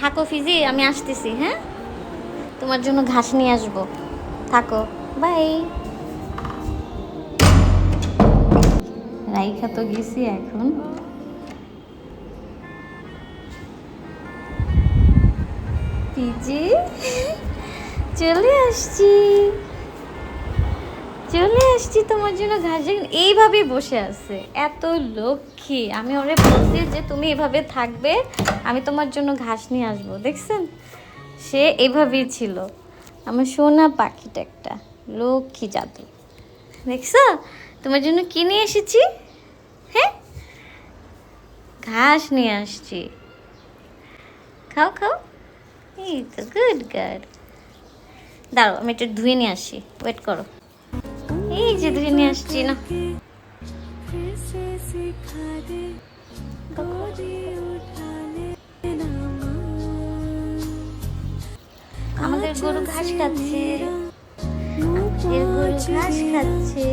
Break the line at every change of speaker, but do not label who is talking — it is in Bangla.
থাকো ফিজি, আমি আসতেছি। হ্যাঁ, তোমার জন্য ঘাস নিয়ে আসবো। থাকো, বাই। রাইখা তো গেছি, এখন ফিজি চলে আসছি, চলে আসছি তোমার জন্য ঘাস। এইভাবেই বসে আছে, এত লক্ষ্মী। আমি ওরে বলছি যে তুমি এভাবে থাকবে, আমি তোমার জন্য ঘাস নিয়ে আসবো। দেখছেন, সে এভাবেই ছিল। আমার সোনা পাখিটা একটা লক্ষ্মী জাদু। দেখছো, তোমার জন্য কি নিয়ে এসেছি? হ্যাঁ, ঘাস নিয়ে আসছি। খাও খাও। এই তো গুড গার্ড। দাঁড়াও, আমি একটু ধুয়ে নিয়ে আসি, ওয়েট করো। এই যে ধুয়ে নিয়ে আসছি না। আমাদের গরু ঘাস খাচ্ছে, আমাদের গরু ঘাস খাচ্ছে।